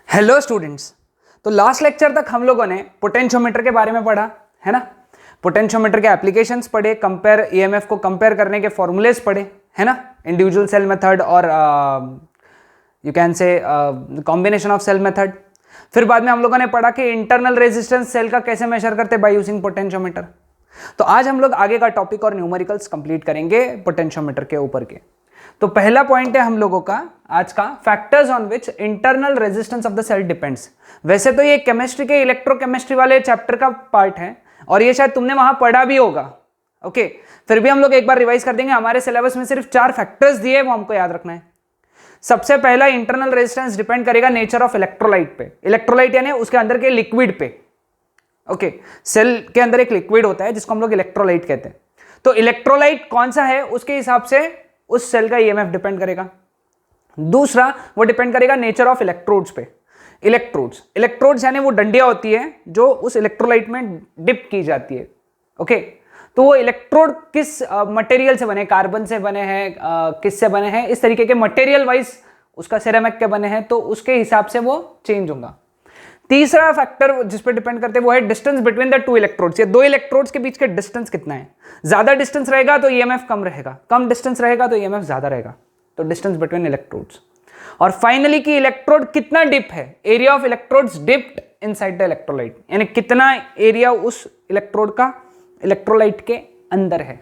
Hello students. तो last lecture तक हम लोगों ने पोटेंशियोमीटर के बारे में पढ़ा है ना। पोटेंशियोमीटर के एप्लीकेशंस पढ़े, कंपेयर ईएमएफ को कंपेयर करने के फॉर्मूलेस पढ़े है ना, इंडिविजुअल सेल मेथड और you can say combination of cell method. फिर बाद में हम लोगों ने पढ़ा कि इंटरनल रेजिस्टेंस सेल का कैसे मेजर करते बाय यूजिंग पोटेंशियोमीटर। तो आज हम लोग आगे का टॉपिक और न्यूमेरिकल्स कंप्लीट करेंगे पोटेंशियोमीटर के ऊपर के। तो पहला पॉइंट है हम लोगों का आज का, factors on which internal resistance of the cell depends. वैसे तो ये केमिस्ट्री के इलेक्ट्रोकेमिस्ट्री वाले चैप्टर का पार्ट है और ये शायद तुमने वहां पढ़ा भी होगा। ओके, फिर भी हम लोग एक बार रिवाइज कर देंगे। हमारे सिलेबस में सिर्फ 4 फैक्टर्स दिए, वो हमको याद रखना है। सबसे पहला, इंटरनल रेजिस्टेंस डिपेंड करेगा नेचर ऑफ इलेक्ट्रोलाइट पे। इलेक्ट्रोलाइट यानी उसके अंदर के लिक्विड पे। ओके, सेल के अंदर एक लिक्विड होता है जिसको हम लोग इलेक्ट्रोलाइट कहते हैं। तो इलेक्ट्रोलाइट कौन सा है उसके हिसाब से उस सेल का ईएमएफ डिपेंड करेगा। दूसरा, वो डिपेंड करेगा नेचर ऑफ इलेक्ट्रोड्स पे। इलेक्ट्रोड्स यानी वो डंडियां होती है जो उस इलेक्ट्रोलाइट में डिप की जाती है। ओके, तो वो इलेक्ट्रोड किस मटेरियल से बने, कार्बन से बने हैं, किससे बने हैं, इस तरीके के मटेरियल वाइज उसका सिरेमिक के बने हैं, तो उसके हिसाब से वो चेंज होगा। तीसरा फैक्टर जिस पे डिपेंड करते हैं वो है distance between the two electrodes. ये दो इलेक्ट्रोड्स के बीच के डिस्टेंस कितना है। ज्यादा डिस्टेंस रहेगा तो ईएमएफ कम रहेगा, कम डिस्टेंस रहेगा तो ईएमएफ ज्यादा रहेगा। तो डिस्टेंस बिटवीन इलेक्ट्रोड्स। और फाइनली कि इलेक्ट्रोड कितना डिप है, area of electrodes dipped inside the electrolyte, यानी कितना एरिया उस इलेक्ट्रोड का इलेक्ट्रोलाइट के अंदर है।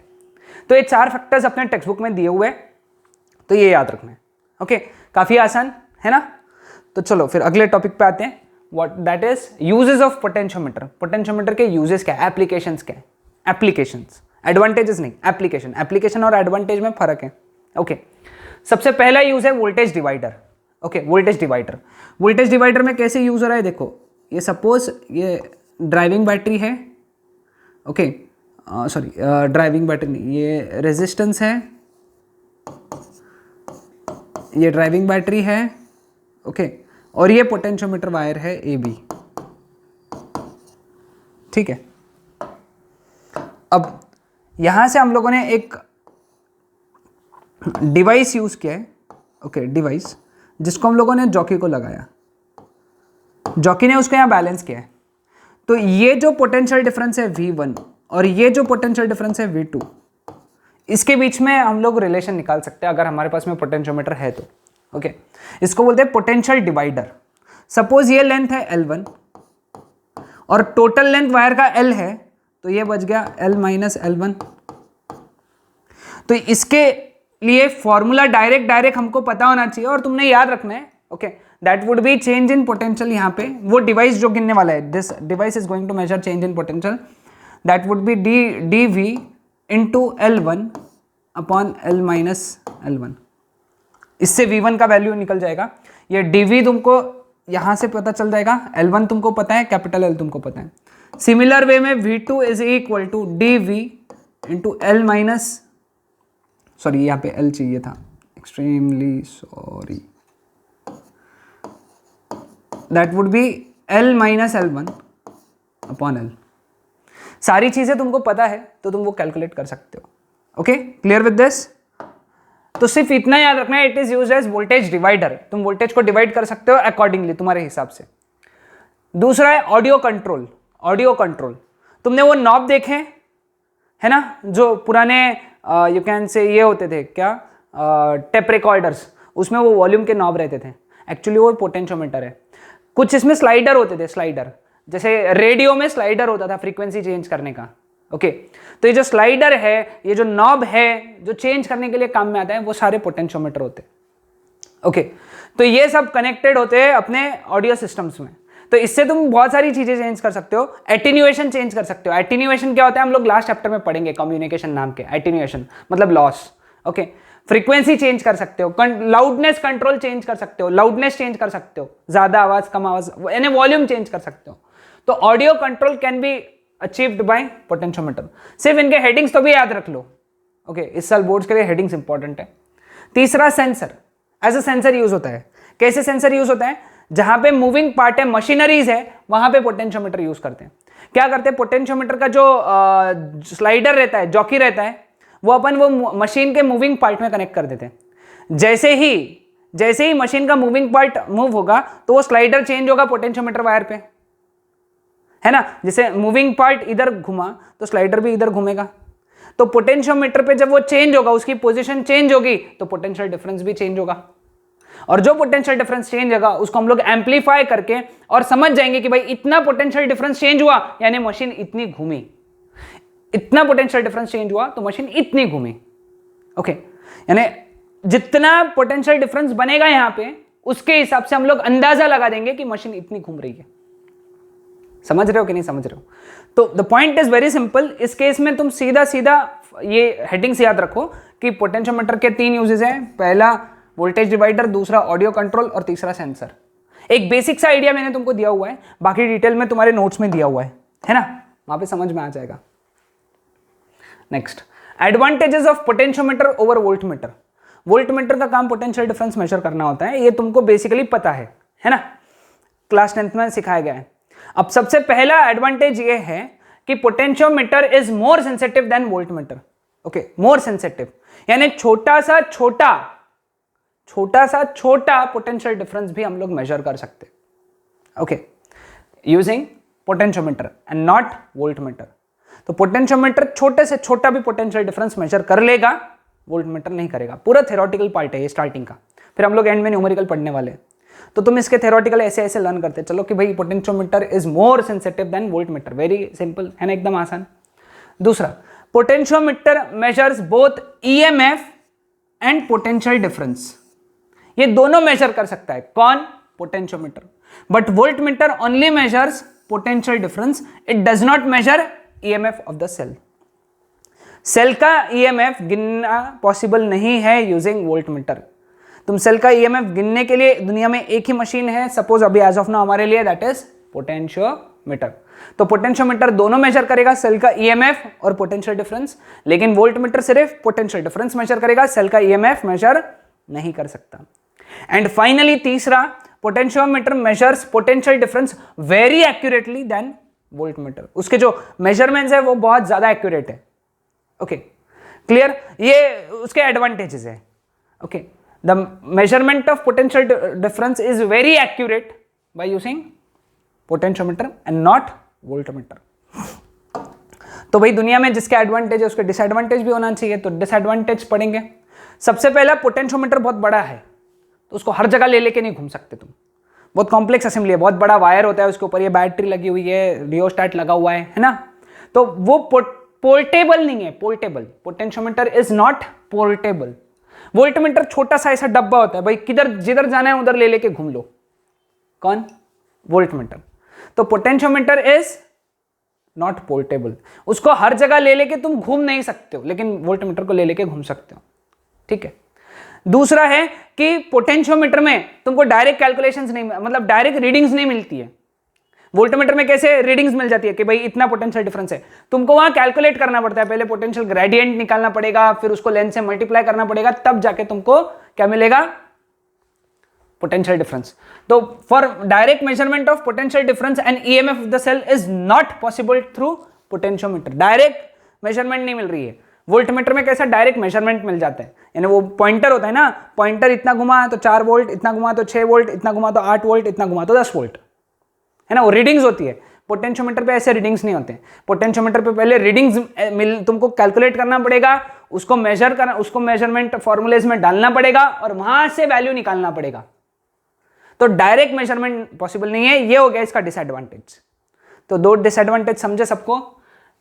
तो ये 4 फैक्टर्स अपने टेक्स्ट बुक में दिए हुए हैं, तो ये याद रखना है। ओके, काफी आसान है ना। तो चलो फिर अगले टॉपिक पे आते हैं। What that is uses of potentiometer। Potentiometer के यूजेस क्या है, एप्लीकेशंस क्या है। एप्लीकेशंस, एडवांटेजेस नहीं, एप्लीकेशन और एडवांटेज में फर्क है। ओके, सबसे पहला यूज है voltage divider. Okay, voltage divider में कैसे यूज हो रहा है देखो। ये सपोज ये ड्राइविंग बैटरी है। ओके, सॉरी ड्राइविंग बैटरी नहीं, ये रेजिस्टेंस है, ये ड्राइविंग बैटरी है। ओके, और ये पोटेंशियोमीटर वायर है AB। ठीक है, अब यहां से हम लोगों ने एक डिवाइस यूज किया है। ओके, डिवाइस जिसको हम लोगों ने जॉकी को लगाया, जॉकी ने उसको यहां बैलेंस किया है। तो ये जो पोटेंशियल डिफरेंस है V1 और ये जो पोटेंशियल डिफरेंस है V2, इसके बीच में हम लोग रिलेशन निकाल सकते हैं अगर हमारे पास में पोटेंशियोमीटर है तो। ओके, इसको बोलते हैं पोटेंशियल डिवाइडर। सपोज ये लेंथ है L1 और टोटल लेंथ वायर का L है, तो ये बच गया L माइनस L1। तो इसके लिए फॉर्मूला डायरेक्ट हमको पता होना चाहिए और तुमने याद रखना है। Okay, that would be change in potential. यहाँ पे वो डिवाइस जो गिनने वाला है, this device is going to measure change in potential, that would be dV into L1 upon L minus L1। इससे V1 का वैल्यू निकल जाएगा। ये dV तुमको यहां से पता चल जाएगा, L1 तुमको पता है, कैपिटल L तुमको पता है। सिमिलर वे में V2 is equal to dV into L minus, sorry यहाँ पे L चाहिए था, extremely sorry, that would be L minus L1 upon L। सारी चीजें तुमको पता है तो तुम वो कैलकुलेट कर सकते हो। Okay, clear with this. तो सिर्फ इतना याद रखना है, it is used as voltage divider. तुम वोल्टेज को डिवाइड कर सकते हो अकॉर्डिंगली तुम्हारे हिसाब से। दूसरा है ऑडियो कंट्रोल। तुमने वो नॉब देखे है ना, जो पुराने यू कैन से ये होते थे क्या, टेप रिकॉर्डर्स, उसमें वो वॉल्यूम के नॉब रहते थे। एक्चुअली वो पोटेंशियोमीटर है। कुछ इसमें स्लाइडर होते थे, स्लाइडर जैसे रेडियो में स्लाइडर होता था फ्रीक्वेंसी चेंज करने का। ओके, तो ये जो स्लाइडर है, ये जो नॉब है जो चेंज करने के लिए काम में आता है, वो सारे पोटेंशियोमीटर होते हैं। ओके, तो ये सब कनेक्टेड होते हैं अपने ऑडियो सिस्टम्स में। तो इससे तुम बहुत सारी चीजें चेंज कर सकते हो। एटीन्यूएशन चेंज कर सकते हो। एटीन्यूएशन क्या होता है हम लोग लास्ट चैप्टर में पढ़ेंगे, कम्युनिकेशन नाम के। एटीन्यूएशन मतलब लॉस। ओके, फ्रीक्वेंसी चेंज कर सकते हो, लाउडनेस कंट्रोल चेंज कर सकते हो, लाउडनेस चेंज कर सकते हो, ज्यादा आवाज कम आवाज, यानी वॉल्यूम चेंज कर सकते हो। तो audio control can be achieved by potentiometer. सिर्फ इनके हेडिंग्स तो भी याद रख लो। ओके, इस साल बोर्ड्स के लिए हेडिंग्स इंपॉर्टेंट है। तीसरा, sensor. As a sensor use होता है। कैसे सेंसर यूज होता है, जहां पे मूविंग पार्ट है, मशीनरीज है, वहां पे पोटेंशियोमीटर यूज करते हैं। क्या करते हैं, पोटेंशियोमीटर का जो स्लाइडर रहता है, जॉकी रहता है, वो अपन वो मशीन के मूविंग पार्ट में कनेक्ट कर देते हैं। जैसे ही जैसे ही मशीन का मूविंग पार्ट मूव होगा तो वो स्लाइडर चेंज होगा पोटेंशियोमीटर वायर पे, है ना। जैसे मूविंग पार्ट इधर घुमा तो स्लाइडर भी इधर घूमेगा, तो पोटेंशियोमीटर पे जब वो चेंज होगा, उसकी पोजीशन चेंज होगी, तो पोटेंशियल डिफरेंस भी चेंज होगा। और जो पोटेंशियल डिफरेंस चेंज होगा उसको हम लोग एम्पलीफाई करके और समझ जाएंगे कि भाई इतना पोटेंशियल डिफरेंस चेंज हुआ यानी मशीन इतनी घूमी, इतना पोटेंशियल डिफरेंस चेंज हुआ तो मशीन इतनी घूमी। ओके, यानी जितना पोटेंशियल डिफरेंस बनेगा यहां पे, उसके हिसाब से हम लोग अंदाजा लगा देंगे कि मशीन इतनी घूम रही है। समझ रहे हो कि नहीं समझ रहे हो? तो the point is very simple. इस केस में तुम सीधा सीधा ये हेडिंग्स याद रखो कि पोटेंशियोमीटर के 3 यूजेस हैं। पहला वोल्टेज डिवाइडर, दूसरा ऑडियो कंट्रोल और तीसरा सेंसर। एक बेसिक सा आइडिया मैंने तुमको दिया हुआ है, बाकी डिटेल में तुम्हारे नोट्स में दिया हुआ है ना, वहां पे समझ में आ जाएगा। Next, advantages of potentiometer over voltmeter. Voltmeter का काम पोटेंशियल डिफरेंस मेजर करना होता है, ये तुमको बेसिकली पता है ना, क्लास 10th में सिखाया गया है। अब सबसे पहला एडवांटेज ये है कि potentiometer is more sensitive than voltmeter. Okay, more sensitive यानी छोटा सा छोटा पोटेंशियल डिफरेंस भी हम लोग मेजर कर सकते, okay, using potentiometer and not voltmeter. तो पोटेंशियोमीटर छोटे से छोटा भी पोटेंशियल डिफरेंस मेजर कर लेगा, वोल्टमीटर नहीं करेगा। पूरा थ्योरेटिकल पार्ट है ये स्टार्टिंग का, फिर हम लोग एंड में न्यूमेरिकल पढ़ने वाले हैं। तो तुम इसके थ्योरेटिकल ऐसे लर्न करते चलो कि भाई potentiometer is more sensitive than voltmeter. Very simple है ना, एकदम आसान। दूसरा, potentiometer measures both EMF and potential difference. ये दोनों मेजर कर सकता है कौन? Potentiometer. But voltmeter only measures potential difference, it does not measure EMF of the cell. Cell का ईएमएफ गिनना पॉसिबल नहीं है यूजिंग वोल्टमीटर। तुम सेल का ईएमएफ गिनने के लिए दुनिया में एक ही मशीन है, सपोज अभी एज ऑफ नाउ हमारे लिए, दैट इज पोटेंशियोमीटर। तो पोटेंशियोमीटर दोनों मेजर करेगा, सेल का ईएमएफ और पोटेंशियल डिफरेंस, लेकिन वोल्टमीटर सिर्फ पोटेंशियल डिफरेंस मेजर करेगा, सेल का ईएमएफ मेजर नहीं कर सकता। एंड फाइनली तीसरा, potentiometer measures potential difference very accurately than voltmeter. उसके जो मेजरमेंट्स है वो बहुत ज्यादा एक्यूरेट है। Okay, clear? ये उसके एडवांटेजेस है। Okay, the measurement of potential difference is very accurate by using potentiometer and not voltmeter. तो भाई दुनिया में जिसके एडवांटेज है उसके डिसएडवांटेज भी होना चाहिए, तो डिसएडवांटेज पढ़ेंगे। सबसे पहला, पोटेंशियोमीटर बहुत बड़ा है तो उसको हर जगह ले लेके नहीं घूम सकते तुम। बहुत कॉम्प्लेक्स असेंबली है, बहुत बड़ा वायर होता है, उसके ऊपर ये बैटरी लगी हुई है, रियोस्टेट लगा हुआ है ना, तो वो पोर्टेबल नहीं है। Portable potentiometer is not portable. Voltmeter छोटा सा ऐसा डब्बा होता है, भाई किधर जिधर जाना है उधर ले लेके घूम लो। कौन? वोल्टमीटर। तो पोटेंशियोमीटर इज नॉट पोर्टेबल, उसको हर जगह ले लेके तुम घूम नहीं सकते हो, लेकिन वोल्टमीटर को ले लेके घूम सकते हो। ठीक है। दूसरा है कि पोटेंशियोमीटर में तुमको डायरेक्ट कैलकुलेशंस नहीं, मतलब डायरेक्ट रीडिंग्स नहीं मिलती है। वोल्टमीटर में कैसे रीडिंग्स मिल जाती है कि भाई इतना पोटेंशियल डिफरेंस है, तुमको वहां कैलकुलेट करना पड़ता है। पहले पोटेंशियल ग्रेडियंट निकालना पड़ेगा, फिर उसको लेंथ से मल्टीप्लाई करना पड़ेगा, तब जाके तुमको क्या मिलेगा? Potential difference. तो for direct measurement of potential difference and EMF of the cell is not possible through potentiometer. Direct measurement नहीं मिल रही है। वोल्टमीटर में कैसा डायरेक्ट मेजरमेंट मिल जाता है, यानी वो पॉइंटर होता है ना, पॉइंटर इतना घुमा तो 4 वोल्ट, इतना घुमा तो 6 वोल्ट, इतना घुमा तो 8 वोल्ट, इतना घुमा तो 10 वोल्ट, है ना, वो रीडिंग्स होती है। पोटेंशियोमीटर पे ऐसे रीडिंग्स नहीं होते। पोटेंशियोमीटर पे पहले रीडिंग्स तुमको कैलकुलेट करना पड़ेगा, उसको मेजर करना, उसको मेजरमेंट फॉर्मूलेज में डालना पड़ेगा और वहां से वैल्यू निकालना पड़ेगा। तो डायरेक्ट मेजरमेंट पॉसिबल नहीं है। ये हो गया इसका डिसएडवांटेज। तो 2 डिसएडवांटेज समझे सबको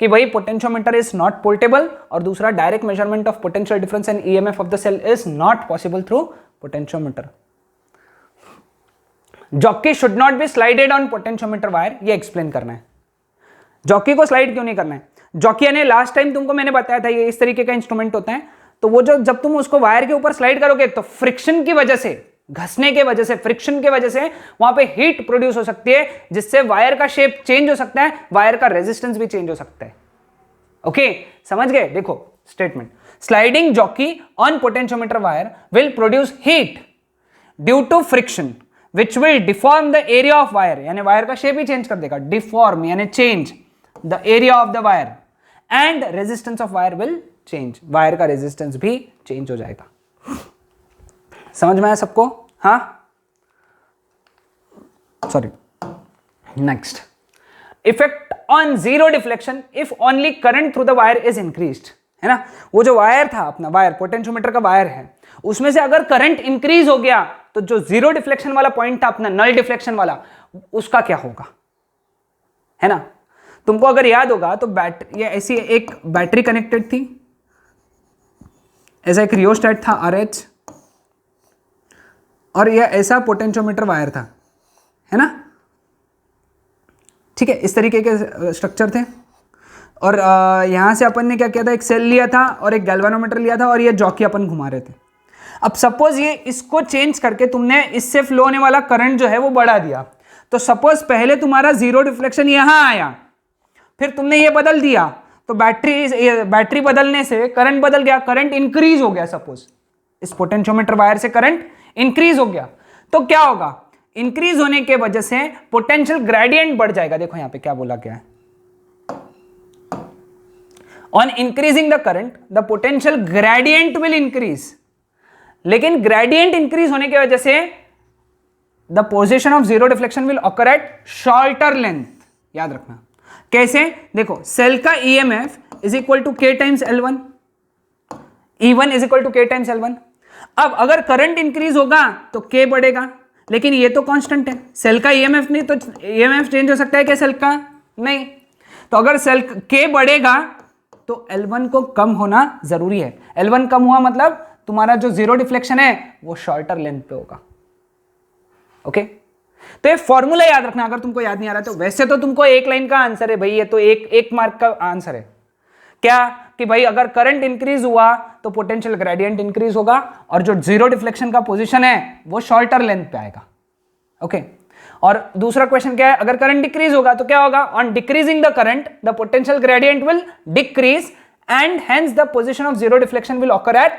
कि भाई पोटेंशियोमीटर इज नॉट पोर्टेबल, और दूसरा direct measurement of potential difference and EMF of the cell is not possible through potentiometer. Jockey should not be slided on potentiometer wire, ये एक्सप्लेन करना है। जॉकी को स्लाइड क्यों नहीं करना है? जॉकी यानी लास्ट टाइम तुमको मैंने बताया था, ये इस तरीके का इंस्ट्रूमेंट होता है। तो वो जो जब तुम उसको वायर के ऊपर स्लाइड करोगे तो फ्रिक्शन की वजह से, घसने के वजह से, फ्रिक्शन की वजह से वहां पे हीट प्रोड्यूस हो सकती है, जिससे वायर का शेप चेंज हो सकता है, वायर का रेजिस्टेंस भी चेंज हो सकता है। ओके, समझ गए? देखो statement, sliding jockey on potentiometer wire will produce heat due to friction which will deform the area of wire, यानी वायर का शेप ही चेंज कर देगा, डिफॉर्म यानी change the area of the wire, and resistance of wire will change, wire का resistance भी change हो जाएगा। समझ में आया सबको? हाँ, sorry, next, effect on zero deflection if only current through the wire is increased, है ना। वो जो वायर था अपना, वायर पोटेंशियोमीटर का वायर है, उसमें से अगर करंट इंक्रीज हो गया तो जो जीरो डिफ्लेक्शन वाला पॉइंट था अपना, नल डिफ्लेक्शन वाला, उसका क्या होगा, है ना। तुमको अगर याद होगा तो बैटरी, ये ऐसी एक बैटरी कनेक्टेड थी, ऐसा एक रियोस्टेट था RH, और यह ऐसा पोटेंशियोमीटर वायर था, है ना। ठीक है, इस तरीके के स्ट्रक्चर थे। और यहां से अपन ने क्या किया था, एक सेल लिया था और एक गैल्वेनोमीटर लिया था और ये जॉकी अपन घुमा रहे थे। अब सपोज ये इसको चेंज करके तुमने इससे फ्लो होने वाला करंट जो है वो बढ़ा दिया, तो सपोज पहले तुम्हारा जीरो डिफ्लेक्शन यहां आया, फिर तुमने ये बदल दिया, तो बैटरी बदलने से करंट बदल गया, करंट इंक्रीज हो गया। सपोज इस पोटेंशियोमीटर वायर से करंट इंक्रीज हो गया, तो क्या होगा, इंक्रीज होने के वजह से पोटेंशियल ग्रेडियंट बढ़ जाएगा। देखो यहां पे क्या बोला गया है, on increasing the current the potential gradient will increase. लेकिन ग्रेडियंट इंक्रीज होने की वजह से the position of zero deflection will occur at shorter length. याद रखना कैसे, देखो सेल का EMF is equal to K times L1, E1 is equal to K times L1। अब अगर करंट इंक्रीज होगा तो K बढ़ेगा, लेकिन ये तो कांस्टेंट है, सेल का EMF नहीं, तो EMF चेंज हो सकता है क्या सेल का? नहीं। तो अगर सेल K बढ़ेगा तो L1 को कम होना जरूरी है। L1 कम हुआ मतलब तुम्हारा जो जीरो डिफ्लेक्शन है वो शॉर्टर लेंथ पे होगा। ओके, तो ये फॉर्मूला याद रखना अगर तुमको याद नहीं आ रहा तो। वैसे तो तुमको एक लाइन का आंसर है भाई, ये तो एक मार्क का आंसर है क्या, कि भाई अगर करंट इंक्रीज हुआ तो पोटेंशियल ग्रेडियंट इंक्रीज होगा और जो जीरो डिफ्लेक्शन का पोजीशन है वो शॉर्टर लेंथ पे आएगा। ओके, और दूसरा क्वेश्चन क्या है, अगर करंट डिक्रीज होगा तो क्या होगा, on decreasing the current the potential gradient will decrease and hence the position of zero deflection will occur eight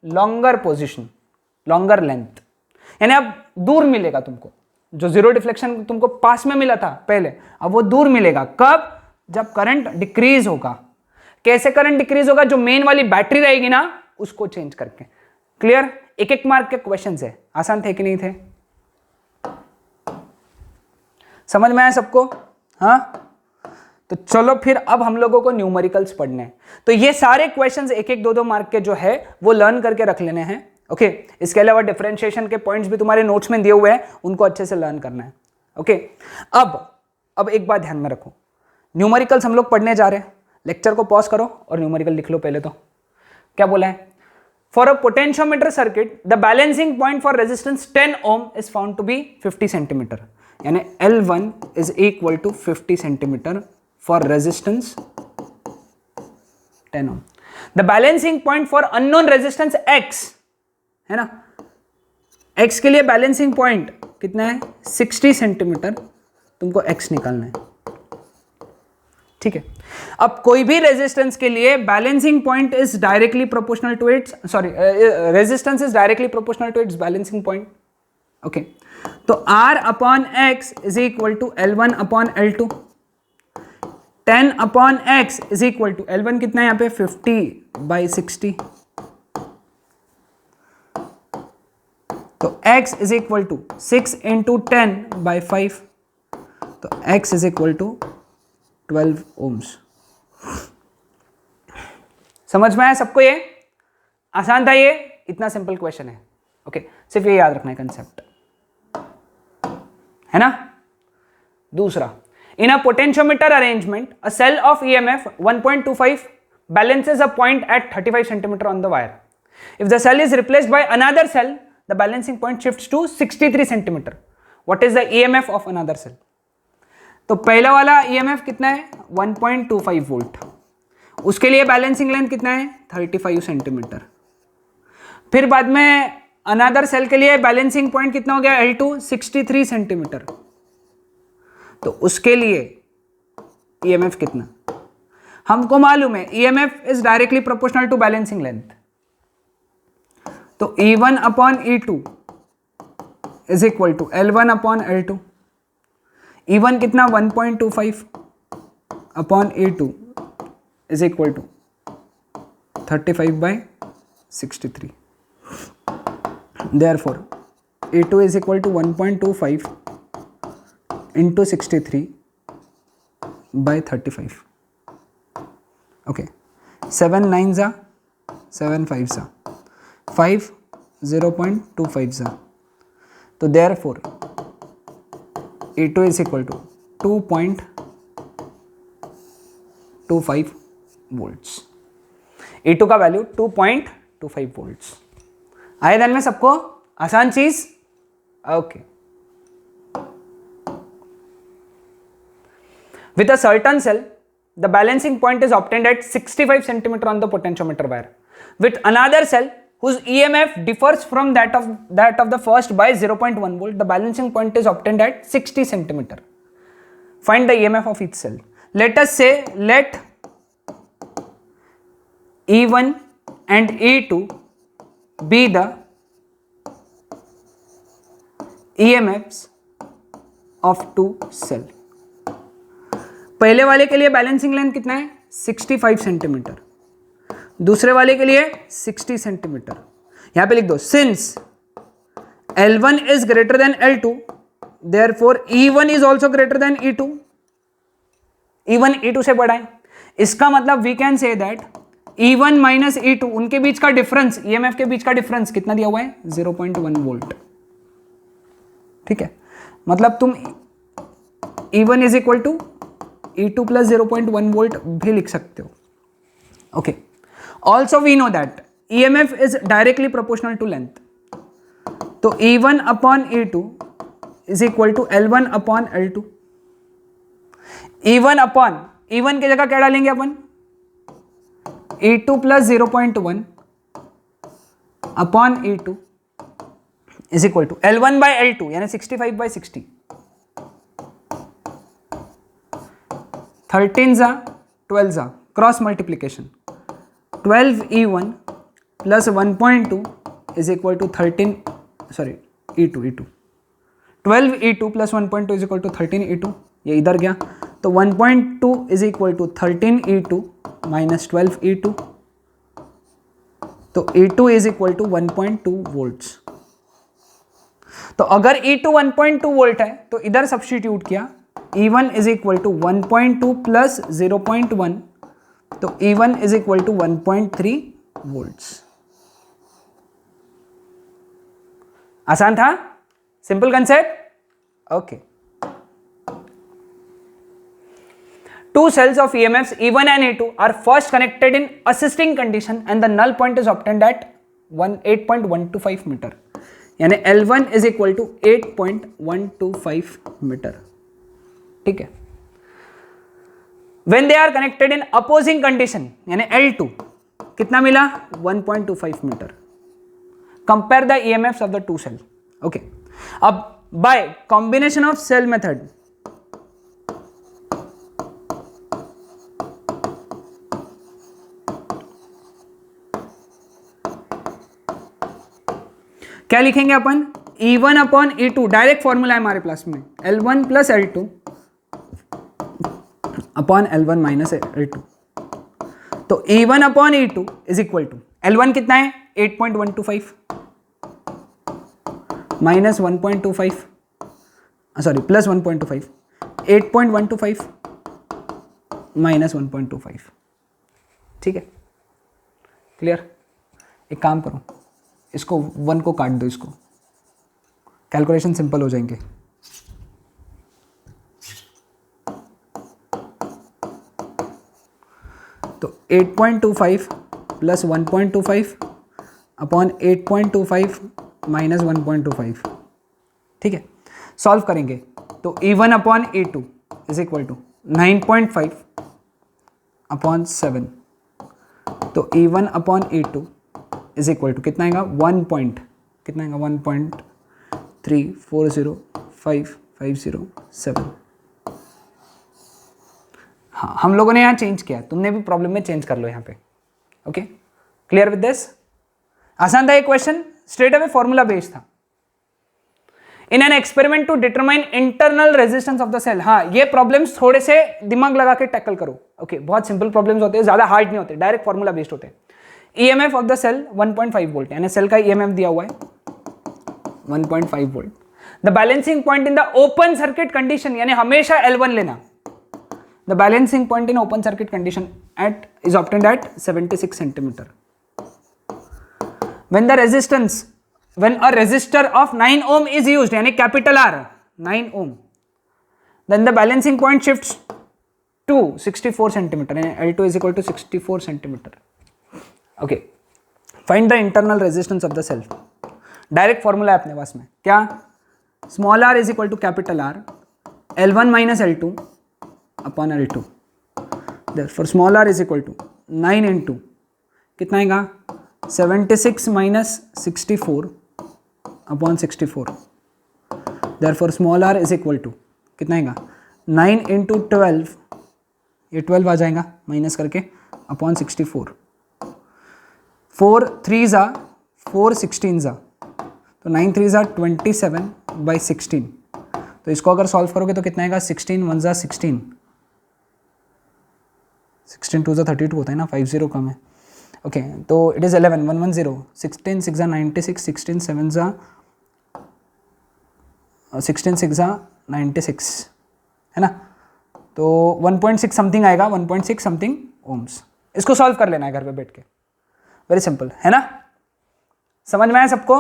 longer position, longer length. यानी अब दूर मिलेगा तुमको, जो जीरो डिफ्लेक्शन तुमको पास में मिला था पहले, अब वो दूर मिलेगा। कब? जब करंट डिक्रीज होगा। कैसे करंट डिक्रीज होगा? जो मेन वाली बैटरी रहेगी ना उसको चेंज करके। क्लियर? एक एक मार्क के क्वेश्चन है, आसान थे कि नहीं थे? समझ में आया सबको? हाँ, तो चलो फिर अब हम लोगों को न्यूमेरिकल्स पढ़ने हैं। तो ये सारे क्वेश्चंस एक एक दो दो मार्क के जो है वो लर्न करके रख लेने हैं। ओके, इसके अलावा डिफरेंशिएशन के पॉइंट्स भी तुम्हारे नोट्स में दिए हुए हैं, उनको अच्छे से लर्न करना है। ओके, अब एक बात ध्यान में रखो, न्यूमेरिकल्स हम लोग पढ़ने जा रहे हैं। लेक्चर को पॉज करो और न्यूमेरिकल लिख लो पहले। तो क्या बोला है, for a potentiometer circuit the balancing point for resistance 10 ohm is found to be 50 centimetre, यानी L1 is equal to 50 centimetre for resistance 10 ohm. The balancing point for unknown resistance X, है ना, X के लिए balancing point कितना है, 60 centimetre. तुमको X निकालना है, ठीक है। अब कोई भी रेजिस्टेंस के लिए balancing point is directly proportional to its, sorry, resistance is directly proportional to its balancing point. Okay, तो R upon X is equal to L1 upon L2। 10 upon X is equal to L1 कितना है यहाँ पे 50/60, तो X is equal to 6 into 10/5, तो X is equal to 12 ohms. समझ में आया सबको? ये आसान था, ये इतना सिंपल क्वेश्चन है। ओके, सिर्फ ये याद रखना है कंसेप्ट, है ना। दूसरा, in a potentiometer arrangement a cell of EMF 1.25 balances a point at 35 centimeter on the wire. If the cell is replaced by another cell, the balancing point shifts to 63 centimeter. What is the EMF of another cell? तो पहला वाला EMF कितना है 1.25 volt, उसके लिए balancing length कितना है 35 centimetre. फिर बाद में अनदर सेल के लिए बैलेंसिंग पॉइंट कितना हो गया L2 63 सेंटीमीटर, तो उसके लिए EMF कितना हमको मालूम है, EMF is directly proportional to balancing length, तो E1 upon E2 is equal to L1 upon L2। E1 कितना 1.25 upon E2 is equal to 35/63। Therefore E2 is equal to 1.25 into 63 by 35. Okay, 7 9s are 7 5s are 5 0.25s are. तो therefore E2 is equal to 2.25 volts. E2 का value 2.25 volts. आए ध्यान में सबको? आसान चीज. Okay. With a certain cell, the balancing point is obtained at 65 cm on the potentiometer wire. With another cell whose EMF differs from that of the first by 0.1 volt, the balancing point is obtained at 60 cm. Find the EMF of each cell. Let us say let E1 and E2 be the EMFs of two cell. पहले वाले के लिए balancing length कितना है? 65 centimetre. दूसरे वाले के लिए 60 सेंटीमीटर. यहां पे लिख दो since L1 is greater than L2, therefore E1 is also greater than E2. E1 E2 से बड़ा है. इसका मतलब we can say that E1 minus E2 उनके बीच का डिफरेंस, EMF के बीच का डिफरेंस कितना दिया हुआ है? 0.1 वोल्ट. ठीक है, मतलब तुम E1 is equal to E2 plus 0.1 volt भी लिख सकते हो. Okay. Also we know that EMF is directly proportional to length. तो E1 upon E2 is equal to L1 upon L2. E1 upon E1 की जगह क्या डालेंगे अपन? E2 plus 0.1 upon E2 is equal to L1 by L2 यानी 65 by 60. 13 जा 12 जा cross multiplication. 12 E1 plus 1.2 is equal to 13 sorry E2 12 E2 plus 1.2 is equal to 13 E2. ये इधर गया तो 1.2 is equal to 13 E2 minus 12 E2. तो E2 is equal to 1.2 volts. तो अगर E2 1.2 वोल्ट है तो इधर सब्स्टिट्यूट किया E1 is equal to 1.2 plus 0.1 तो E1 is equal to 1.3 volts. आसान था? Simple concept. Okay. Two cells of EMFs E1 and E2 are first connected in assisting condition and the null point is obtained at 8.125 meter. यानी L1 is equal to 8.125 meter. ठीक है. When they are connected in opposing condition यानी L2 कितना मिला? 1.25 meter. Compare the EMFs of the two cell. Okay. अब by combination of cell method क्या लिखेंगे अपन? E1 upon E2 direct formula है हमारे पास में L1 plus L2 upon L1 minus L2. तो E1 upon E2 is equal to L1 कितना है? 8.125 minus 1.25 sorry plus 1.25 8.125 minus 1.25. ठीक है, क्लियर. एक काम करो, इसको 1 को काट दो, इसको कैलकुलेशन सिंपल हो जाएंगे. तो 8.25 प्लस 1.25 अपॉन 8.25 माइनस 1.25. ठीक है, सॉल्व करेंगे तो E1 upon E2 is equal to 9.5 upon 7. तो E1 upon E2 is equal to कितना आएगा? 1.340550 हाँ, हम लोगों ने यहाँ चेंज किया, तुमने भी प्रॉब्लम में चेंज कर लो यहाँ पे. Okay, clear with this? आसान था ये question, straight away formula based था. In an experiment to determine internal resistance of the cell. हाँ, ये प्रॉब्लम्स थोड़े से दिमाग लगा के टैकल करो. ओके, बहुत सिंपल प्रॉब्लम्स होते हैं, ज्यादा हार्ड नहीं होते, डायरेक्ट फॉर्मूला बेस्ड होते हैं. EMF of the cell 1.5 volt यानी सेल का EMF दिया हुआ है 1.5 volt. The balancing point in the open circuit condition, यानी हमेशा L1 लेना। The balancing point in open circuit condition at is obtained at 76 centimetre. when a resistor of 9 ohm is used, यानी capital R 9 ohm, then the balancing point shifts to 64 centimeter, यानी L2 is equal to 64 centimeter. Okay, find the internal resistance of the cell. Direct formula है अपने पास में, क्या? Small r is equal to capital R L1 minus L2 upon L2। therefore small r is equal to 9 into कितना आएगा 76 minus 64 upon 64। therefore small r is equal to कितना आएगा 9 into 12, ये 12 आ जाएगा माइनस करके अपॉन 64। 4 3 जा 4 16 जा, तो 9 3 जा 27 बाई 16। तो इसको अगर सॉल्व करोगे तो कितना आएगा 16 1 जा 16, 16 2 जा 32 होता है ना, 50 कम है। ओके तो इट इज 11 1 1 0, 16 6 जा 96, 16 7 जा 16 6 जा 96 है ना, तो 1.6 समथिंग आएगा, 1.6 समथिंग ओम्स। इसको सॉल्व कर लेना है घर पे बैठ के, वेरी सिंपल है ना, समझ में आया सबको?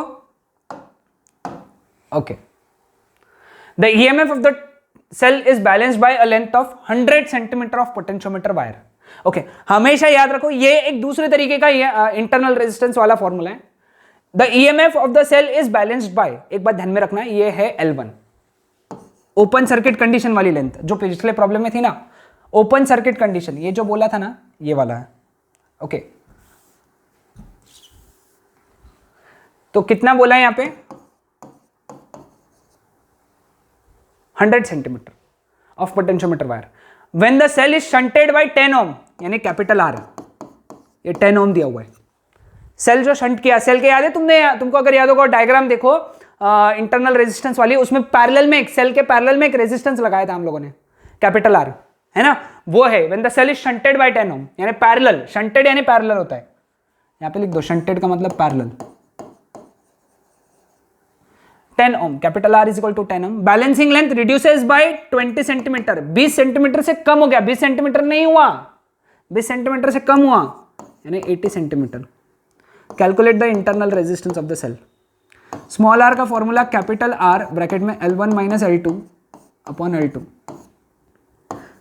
Okay, the EMF of the cell is balanced by a length of 100 centimetre of potentiometer wire. Okay, हमेशा याद रखो ये एक दूसरे तरीके का इंटरनल रेजिस्टेंस वाला फॉर्मूला है। The EMF of the cell is balanced by, एक बात ध्यान में रखना है, ये है L1 ओपन सर्किट कंडीशन वाली लेंथ, जो पिछले प्रॉब्लम में थी ना ओपन सर्किट कंडीशन, ये जो बोला था ना ये वाला है। ओके तो कितना बोला है यहां पे 100 centimetre of potentiometer wire. When the cell is shunted by 10 ohm, यानी कैपिटल R, ये 10 ओम दिया हुआ है। सेल जो शंट किया, सेल के याद है तुमको अगर याद होगा डायग्राम देखो इंटरनल रेजिस्टेंस वाली, उसमें पैरेलल में सेल के पैरेलल में एक रेजिस्टेंस लगाया था हम लोगों ने कैपिटल R, है ना, वो है when the cell is shunted by 10 ohm, यानी पैरेलल, शंटेड यानी पैरेलल होता है, यहां पे लिख दो शंटेड का मतलब parallel. 10 ohm, capital R is equal to 10 ohm. Balancing length reduces by 20 centimetre, 20 centimetre से कम हो गया, 20 सेंटीमीटर नहीं हुआ, 20 सेंटीमीटर से कम हुआ यानी 80 centimetre. Calculate the internal resistance of the cell. Small r का फॉर्मूला कैपिटल R ब्रैकेट में L1 minus L2 upon L2।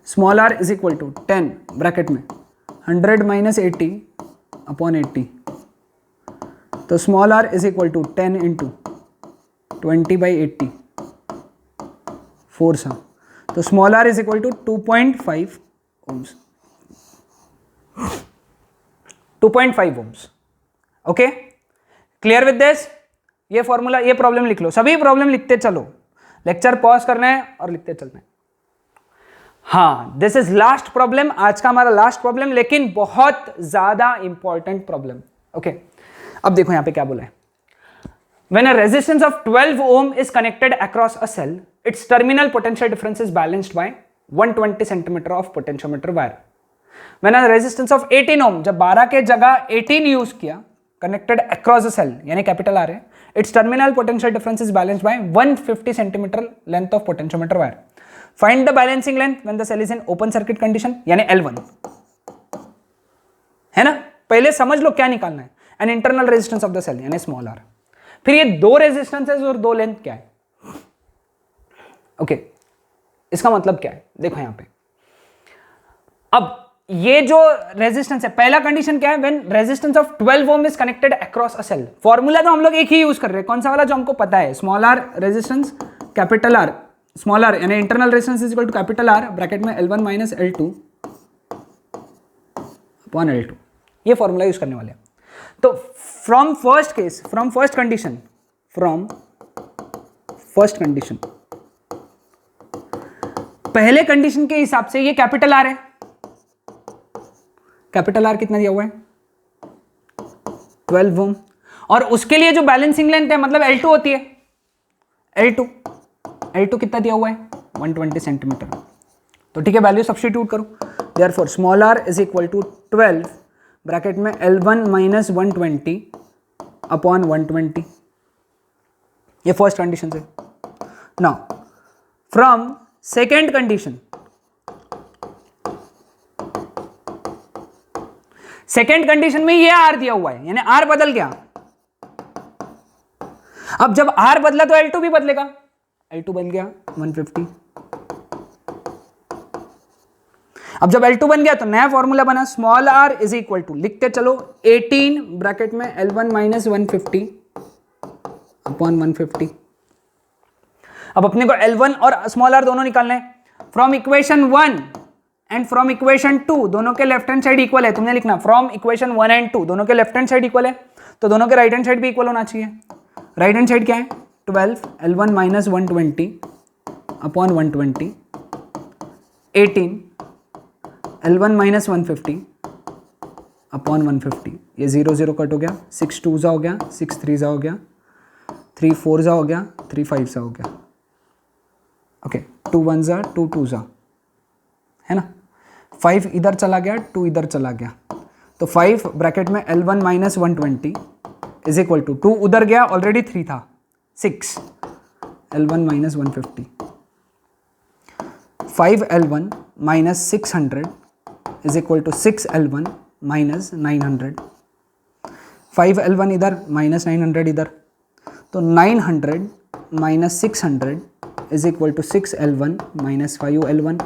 Small r is equal to 10 bracket में 100 माइनस 80 अपॉन 80। तो small r is equal to 10 into 20 by 80 4 सा, तो small r is equal to 2.5 ohms, 2.5 ohms. Okay, clear with this? ये formula, ये problem लिख लो, सभी problem लिखते चलो, लेक्चर पॉज करना है और लिखते चलना है। हाँ, दिस इज लास्ट प्रॉब्लम, आज का हमारा लास्ट प्रॉब्लम, लेकिन बहुत ज्यादा इंपॉर्टेंट प्रॉब्लम। ओके, अब देखो यहां पे क्या बोला है। When a resistance of 12 ohm is connected across a cell, its terminal potential difference is balanced by 120 centimeter of potentiometer wire. When a resistance of 18 ohm, जब 12 के जगह 18 यूज किया, connected across a cell, यानी capital R है, its terminal potential difference is balanced by 150 centimeter length of potentiometer wire. Find the balancing length when the cell is in open circuit condition, यानी L1, है ना? पहले समझ लो क्या निकालना है, an internal resistance of the cell, यानी small r। फिर ये दो रेजिस्टेंसेस और दो लेंथ क्या है? ओके, इसका मतलब क्या है देखो यहां पे। अब ये जो रेजिस्टेंस है, पहला कंडीशन क्या है, when resistance of 12 ohm is connected across a cell. Formula तो हम लोग एक ही यूज कर रहे हैं, कौन सा वाला जो हमको पता है, small r resistance capital R, small r यानी internal resistance is equal to capital R bracket में L1 minus L2 upon L2, ये फॉर्मूला यूज करने वाले हैं। तो from first case, from first condition, पहले कंडीशन के हिसाब से ये कैपिटल R है, कैपिटल R कितना दिया हुआ है 12 ओम, और उसके लिए जो बैलेंसिंग लेंथ है मतलब L2 होती है, L2 कितना दिया हुआ है 120 सेंटीमीटर। तो ठीक है, वैल्यू सब्स्टिट्यूट करो, therefore small r is equal to 12 bracket में L1 माइनस 120 अपॉन 120। ये फर्स्ट कंडीशन से। Now from second condition, second condition में ये आर दिया हुआ है, यानी आर बदल गया। अब जब आर बदला तो L2 भी बदलेगा, L2 बन गया 150। अब जब L2 बन गया तो नया फॉर्मूला बना, small r is equal to, लिखते चलो 18 ब्रैकेट में L1 माइनस 150 अपॉन 150। अब अपने को L1 और स्मॉल r दोनों निकालना है। From equation 1 and from equation 2 दोनों के लेफ्ट हैंड साइड इक्वल है, तुमने लिखना फ्रॉम इक्वेशन 1 एंड 2 दोनों के लेफ्ट हैंड साइड इक्वल है, तो दोनों के राइट हैंड साइड भी इक्वल होना चाहिए। राइट हैंड साइड क्या है, 12 L1 minus 120 upon 120, 18 L1 minus 150 upon 150। ये 0 0 कट हो गया, 6 2 जा हो गया, 6 3 जा हो गया, 3 4 जा हो गया, 3 5 जा हो गया। ओके 2 1 जा, 2 2 जा, है ना। 5 इधर चला गया, 2 इधर चला गया, तो 5 ब्रैकेट में L1 minus 120 is equal to 2 उधर गया, ऑलरेडी 3 था, 6 L1 minus 150, 5 L1 minus 600 is equal to 6 L1 minus 900, 5 L1 इधर माइनस 900 इधर, तो 900 minus 600 is equal to 6 L1 minus 5 L1,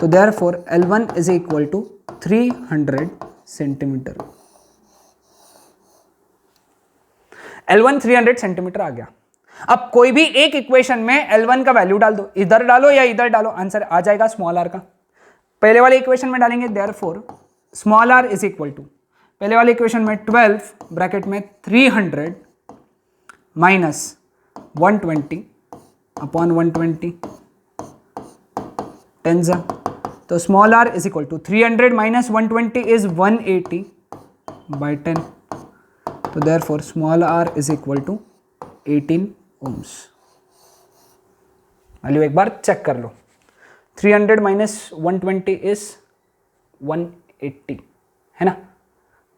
तो therefore L1 is equal to 300 centimetre. L1 300 centimetre आ गया। अब कोई भी एक इक्वेशन में L1 का वैल्यू डाल दो, इधर डालो या इधर डालो, आंसर आ जाएगा स्मॉल r का। पहले वाले इक्वेशन में डालेंगे, therefore small r is equal to, पहले वाले इक्वेशन में 12 ब्रैकेट में 300 माइनस 120 अपॉन 120, 10 जा, तो small r is equal to 300 minus 120 is 180 by 10, तो therefore small r is equal to 18 ohms। Value एक बार चेक कर लो, 300 माइनस 120 इज 180, है ना,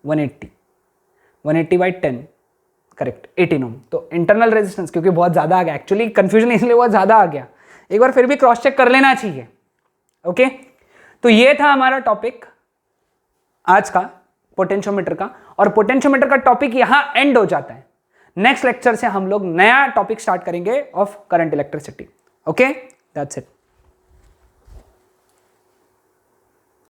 180 बाई 10 करेक्ट 18 ओम। तो इंटरनल रेजिस्टेंस क्योंकि बहुत ज़्यादा आ गया, एक्चुअली कंफ्यूजन इसलिए बहुत ज़्यादा आ गया, एक बार फिर भी क्रॉस चेक कर लेना चाहिए। ओके तो ये था हमारा टॉपिक आज का पोटेंशियोमीटर का, और पोटेंशियोमीटर का टॉपिक यहां एंड हो जाता है। नेक्स्ट लेक्चर से हम लोग नया टॉपिक स्टार्ट करेंगे of current electricity. Okay that's it.